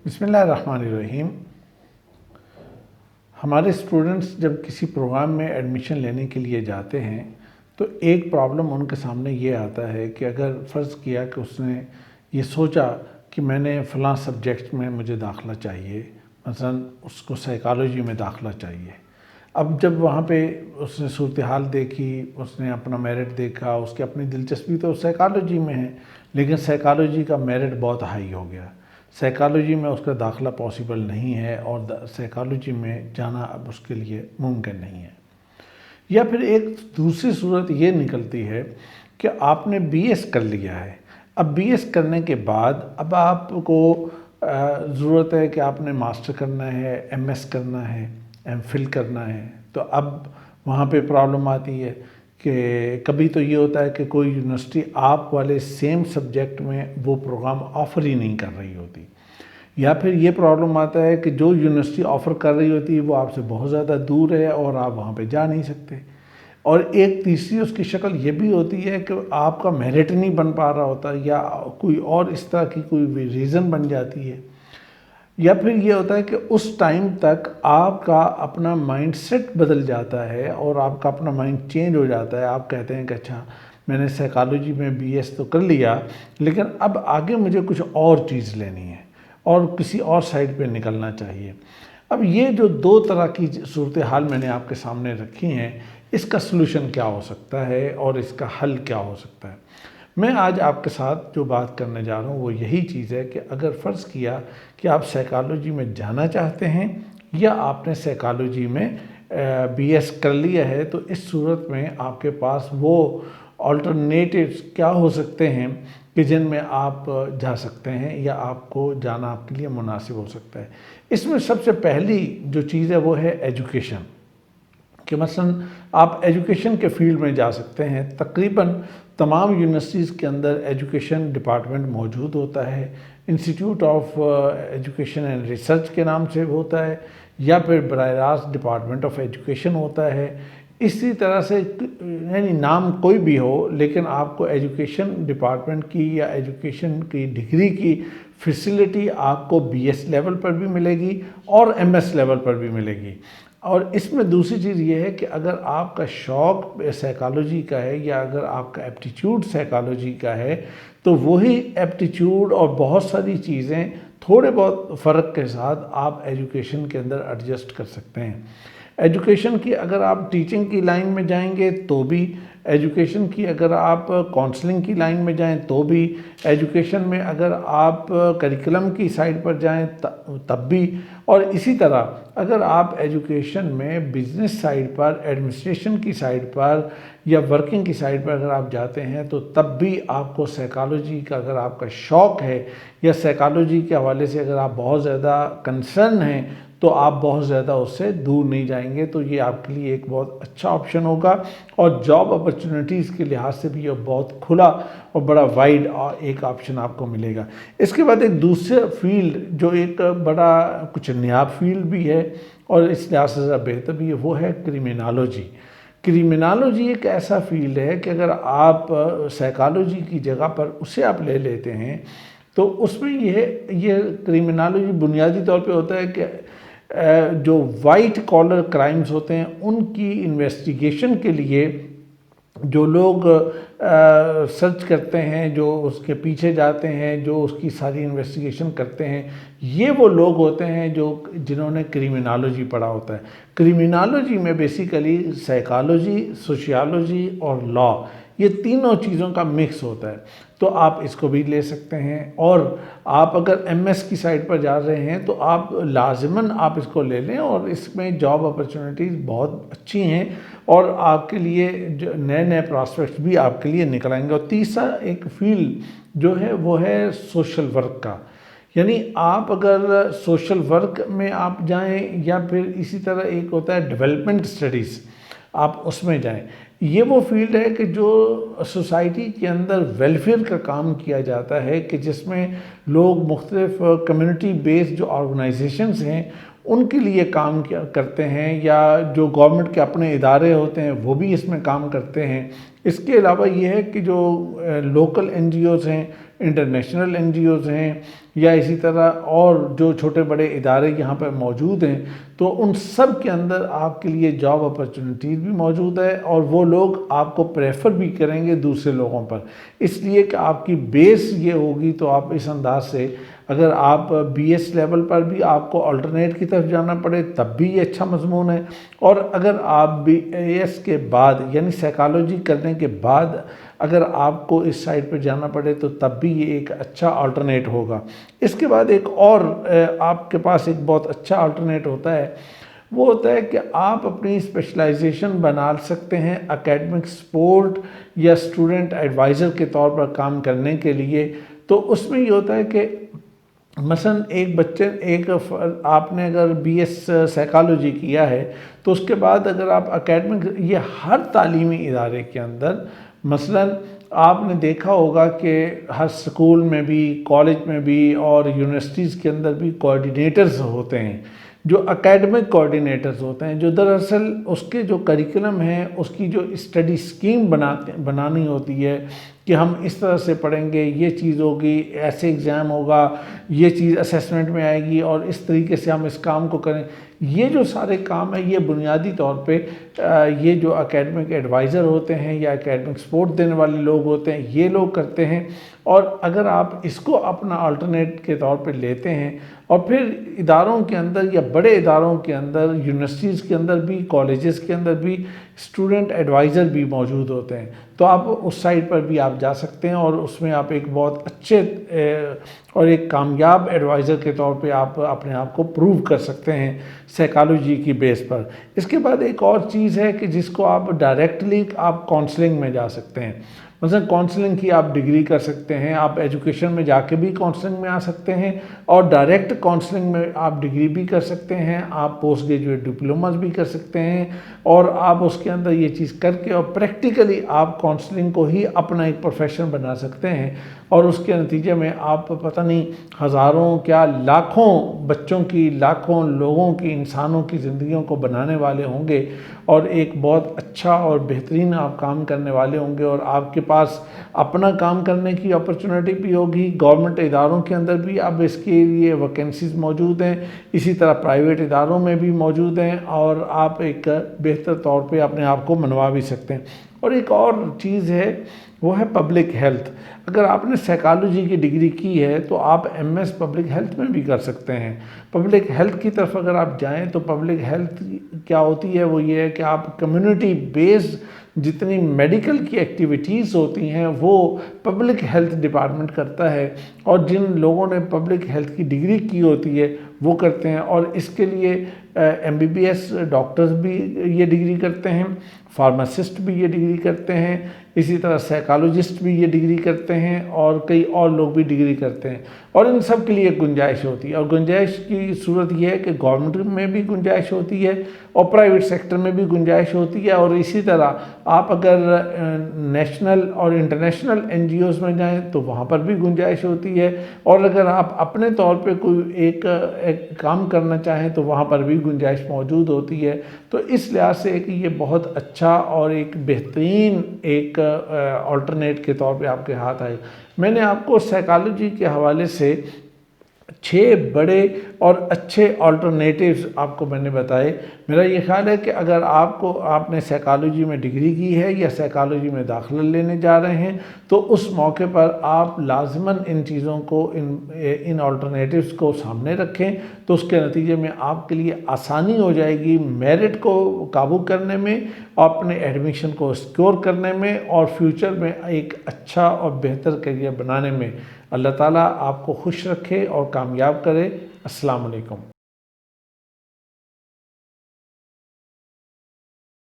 बिस्मिल्लाहिर्रहमानिर्रहीम। हमारे स्टूडेंट्स जब किसी प्रोग्राम में एडमिशन लेने के लिए जाते हैं तो एक प्रॉब्लम उनके सामने ये आता है कि अगर फ़र्ज़ किया कि उसने ये सोचा कि मैंने फ़लाँ सब्जेक्ट में मुझे दाखिला चाहिए, मसलन उसको साइकोलॉजी में दाखिला चाहिए। अब जब वहाँ पे उसने सूरत हाल देखी, उसने अपना मेरिट देखा, उसकी अपनी दिलचस्पी तो साइकोलॉजी में है, लेकिन साइकोलॉजी का मेरिट बहुत हाई हो गया। साइकोलॉजी में उसका दाखिला पॉसिबल नहीं है और साइकोलॉजी में जाना अब उसके लिए मुमकिन नहीं है। या फिर एक दूसरी सूरत ये निकलती है कि आपने बीएस कर लिया है। अब बीएस करने के बाद अब आपको ज़रूरत है कि आपने मास्टर करना है, एमएस करना है, एमफिल करना है। तो अब वहाँ पे प्रॉब्लम आती है कि कभी तो ये होता है कि कोई यूनिवर्सिटी आप वाले सेम सब्जेक्ट में वो प्रोग्राम ऑफ़र ही नहीं कर रही होती, या फिर ये प्रॉब्लम आता है कि जो यूनिवर्सिटी ऑफ़र कर रही होती है वो आपसे बहुत ज़्यादा दूर है और आप वहाँ पे जा नहीं सकते। और एक तीसरी उसकी शक्ल ये भी होती है कि आपका मेरिट नहीं बन पा रहा होता, या कोई और इस तरह की कोई रीज़न बन जाती है। या फिर ये होता है कि उस टाइम तक आपका अपना माइंडसेट बदल जाता है और आपका अपना माइंड चेंज हो जाता है। आप कहते हैं कि अच्छा, मैंने साइकोलॉजी में बीएस तो कर लिया, लेकिन अब आगे मुझे कुछ और चीज़ लेनी है और किसी और साइड पे निकलना चाहिए। अब ये जो दो तरह की सूरत हाल मैंने आपके सामने रखी हैं, इसका सलूशन क्या हो सकता है और इसका हल क्या हो सकता है। मैं आज आपके साथ जो बात करने जा रहा हूँ वो यही चीज़ है कि अगर फ़र्ज़ किया कि आप साइकोलॉजी में जाना चाहते हैं या आपने साइकोलॉजी में बीएस कर लिया है, तो इस सूरत में आपके पास वो अल्टरनेटिव्स क्या हो सकते हैं कि जिनमें आप जा सकते हैं या आपको जाना आपके लिए मुनासिब हो सकता है। इसमें सबसे पहली जो चीज़ है वो है एजुकेशन, कि मसलन आप एजुकेशन के फील्ड में जा सकते हैं। तकरीबन तमाम यूनिवर्सिटीज़ के अंदर एजुकेशन डिपार्टमेंट मौजूद होता है। Institute of education and research के नाम से होता है, या फिर बराह रास्त डिपार्टमेंट ऑफ एजुकेशन होता है। इसी तरह से यानी नाम कोई भी हो, लेकिन आपको एजुकेशन डिपार्टमेंट की या एजुकेशन की डिग्री की फैसिलिटी आपको बीएस लेवल पर भी मिलेगी और एमएस लेवल पर भी मिलेगी। और इसमें दूसरी चीज़ ये है कि अगर आपका शौक़ साइकोलॉजी का है या अगर आपका एप्टीट्यूड साइकोलॉजी का है, तो वही एप्टीट्यूड और बहुत सारी चीज़ें थोड़े बहुत फ़र्क के साथ आप एजुकेशन के अंदर एडजस्ट कर सकते हैं। एजुकेशन की अगर आप टीचिंग की लाइन में जाएंगे तो भी, एजुकेशन की अगर आप काउंसलिंग की लाइन में जाएं तो भी, एजुकेशन में अगर आप करिकुलम की साइड पर जाएं तब भी, और इसी तरह अगर आप एजुकेशन में बिज़नेस साइड पर, एडमिनिस्ट्रेशन की साइड पर या वर्किंग की साइड पर अगर आप जाते हैं तो तब भी आपको साइकोलॉजी का अगर आपका शौक़ है या साइकोलॉजी के हवाले से अगर आप बहुत ज़्यादा कंसर्न हैं तो आप बहुत ज़्यादा उससे दूर नहीं जाएंगे। तो ये आपके लिए एक बहुत अच्छा ऑप्शन होगा और जॉब अपॉर्चुनिटीज़ के लिहाज से भी ये बहुत खुला और बड़ा वाइड एक ऑप्शन आपको मिलेगा। इसके बाद एक दूसरा फील्ड जो एक बड़ा कुछ नया फील्ड भी है और इस लिहाज से ज़रा बेहतर भी है, वो है क्रिमिनोलॉजी। क्रिमिनोलॉजी एक ऐसा फील्ड है कि अगर आप साइकोलॉजी की जगह पर उसे आप ले लेते हैं तो उसमें ये क्रिमिनोलॉजी बुनियादी तौर पे होता है कि जो वाइट कॉलर क्राइम्स होते हैं उनकी इन्वेस्टिगेशन के लिए जो लोग सर्च करते हैं, जो उसके पीछे जाते हैं, जो उसकी सारी इन्वेस्टिगेशन करते हैं, ये वो लोग होते हैं जिन्होंने क्रिमिनोलॉजी पढ़ा होता है। क्रिमिनोलॉजी में बेसिकली साइकोलॉजी, सोशियोलॉजी और लॉ, ये तीनों चीज़ों का मिक्स होता है। तो आप इसको भी ले सकते हैं। और आप अगर एमएस की साइड पर जा रहे हैं तो आप लाजिमन आप इसको ले लें और इसमें जॉब अपॉर्चुनिटीज़ बहुत अच्छी हैं और आपके लिए जो नए नए प्रॉस्पेक्ट्स भी आपके लिए निकल आएंगे। और तीसरा एक फील्ड जो है वो है सोशल वर्क का, यानी आप अगर सोशल वर्क में आप जाएं या फिर इसी तरह एक होता है डेवलपमेंट स्टडीज़, आप उसमें जाएं। ये वो फील्ड है कि जो सोसाइटी के अंदर वेलफेयर का काम किया जाता है, कि जिसमें लोग मुख्तलिफ कम्युनिटी बेस्ड जो ऑर्गेनाइजेशंस हैं उनके लिए काम करते हैं, या जो गवर्नमेंट के अपने इदारे होते हैं वो भी इसमें काम करते हैं। इसके अलावा ये है कि जो लोकल NGOs हैं, इंटरनेशनल NGOs हैं, या इसी तरह और जो छोटे बड़े इदारे यहाँ पर मौजूद हैं, तो उन सब के अंदर आपके लिए जॉब अपॉर्चुनिटीज़ भी मौजूद है, और वो लोग आपको प्रेफर भी करेंगे दूसरे लोगों पर, इसलिए कि आपकी बेस ये होगी। तो आप इस अंदाज से, अगर आप BS लेवल पर भी आपको अल्टरनेट की तरफ जाना पड़े तब भी ये अच्छा मजमून है, और अगर आप BS के बाद यानी साइकोलॉजी करने के बाद अगर आपको इस साइड पर जाना पड़े तो तब भी ये एक अच्छा अल्टरनेट होगा। इसके बाद एक और आपके पास एक बहुत अच्छा अल्टरनेट होता है, वो होता है कि आप अपनी स्पेशलाइजेशन बना सकते हैं एकेडमिक सपोर्ट या स्टूडेंट एडवाइज़र के तौर पर काम करने के लिए। तो उसमें ये होता है कि मसलन आपने अगर BS साइकोलॉजी किया है, तो उसके बाद अगर आप एकेडमिक, ये हर तालीमी इदारे के अंदर, मसलन आपने देखा होगा कि हर स्कूल में भी, कॉलेज में भी और यूनिवर्सिटीज़ के अंदर भी कोऑर्डिनेटर्स होते हैं, जो एकेडमिक कोऑर्डिनेटर्स होते हैं, जो दरअसल उसके जो करिकुलम है उसकी जो स्टडी स्कीम बनानी होती है कि हम इस तरह से पढ़ेंगे, ये चीज़ होगी, ऐसे एग्ज़ाम होगा, ये चीज़ असेसमेंट में आएगी और इस तरीके से हम इस काम को करें। ये जो सारे काम है ये बुनियादी तौर पे ये जो एकेडमिक एडवाइज़र होते हैं या एकेडमिक सपोर्ट देने वाले लोग होते हैं, ये लोग करते हैं। और अगर आप इसको अपना अल्टरनेट के तौर पे लेते हैं, और फिर इदारों के अंदर या बड़े इदारों के अंदर, यूनिवर्सिटीज़ के अंदर भी, कॉलेजेस के अंदर भी स्टूडेंट एडवाइज़र भी मौजूद होते हैं, तो आप उस साइड पर भी आप जा सकते हैं और उसमें आप एक बहुत अच्छे और एक कामयाब एडवाइज़र के तौर पे आप अपने आप को प्रूव कर सकते हैं साइकोलॉजी की बेस पर। इसके बाद एक और चीज़ है कि जिसको आप डायरेक्टली आप काउंसलिंग में जा सकते हैं। मतलब काउंसलिंग की आप डिग्री कर सकते हैं, आप एजुकेशन में जाके भी काउंसलिंग में आ सकते हैं, और डायरेक्ट काउंसलिंग में आप डिग्री भी कर सकते हैं, आप पोस्ट ग्रेजुएट डिप्लोमास भी कर सकते हैं, और आप उसके अंदर ये चीज़ करके और प्रैक्टिकली आप काउंसलिंग को ही अपना एक प्रोफेशन बना सकते हैं। और उसके नतीजे में आप पता नहीं हज़ारों क्या लाखों बच्चों की, लाखों लोगों की, इंसानों की ज़िंदगियों को बनाने वाले होंगे, और एक बहुत अच्छा और बेहतरीन आप काम करने वाले होंगे, और आपके पास अपना काम करने की अपॉर्चुनिटी भी होगी। गवर्नमेंट इदारों के अंदर भी अब इसके लिए वैकेंसीज़ मौजूद हैं, इसी तरह प्राइवेट इदारों में भी मौजूद हैं, और आप एक बेहतर तौर पे अपने आप को मनवा भी सकते हैं। और एक और चीज़ है, वो है पब्लिक हेल्थ। अगर आपने साइकोलॉजी की डिग्री की है तो आप MS पब्लिक हेल्थ में भी कर सकते हैं। पब्लिक हेल्थ की तरफ अगर आप जाएं तो पब्लिक हेल्थ क्या होती है, वो ये है कि आप कम्युनिटी बेस्ड जितनी मेडिकल की एक्टिविटीज़ होती हैं वो पब्लिक हेल्थ डिपार्टमेंट करता है, और जिन लोगों ने पब्लिक हेल्थ की डिग्री की होती है वो करते हैं। और इसके लिए MBBS डॉक्टर्स भी ये डिग्री करते हैं, फार्मासिस्ट भी ये डिग्री करते हैं, इसी तरह साइकोलॉजिस्ट भी ये डिग्री करते हैं, और कई और लोग भी डिग्री करते हैं। और इन सब के लिए गुंजाइश होती है, और गुंजाइश की सूरत यह है कि गवर्नमेंट में भी गुंजाइश होती है और प्राइवेट सेक्टर में भी गुंजाइश होती है। और इसी तरह आप अगर नेशनल और इंटरनेशनल NGOs में जाएं तो वहाँ पर भी गुंजाइश होती है, और अगर आप अपने तौर पे कोई एक काम करना चाहें तो वहाँ पर भी गुंजाइश मौजूद होती है। तो इस लिहाज से कि ये बहुत अच्छा और एक बेहतरीन एक अल्टरनेट के तौर पे आपके हाथ आए। मैंने आपको साइकोलॉजी के हवाले से 6 बड़े और अच्छे अल्टरनेटिव्स आपको मैंने बताए। मेरा ये ख्याल है कि अगर आपने साइकोलॉजी में डिग्री की है या साइकोलॉजी में दाखिला लेने जा रहे हैं तो उस मौके पर आप लाजमन इन चीज़ों को, इन अल्टरनेटिव्स को सामने रखें, तो उसके नतीजे में आपके लिए आसानी हो जाएगी मेरिट को काबू करने में, अपने एडमिशन को सिक्योर करने में, और फ्यूचर में एक अच्छा और बेहतर करियर बनाने में। अल्लाह ताला आपको खुश रखे और कामयाब करे। अस्सलाम वालेकुम।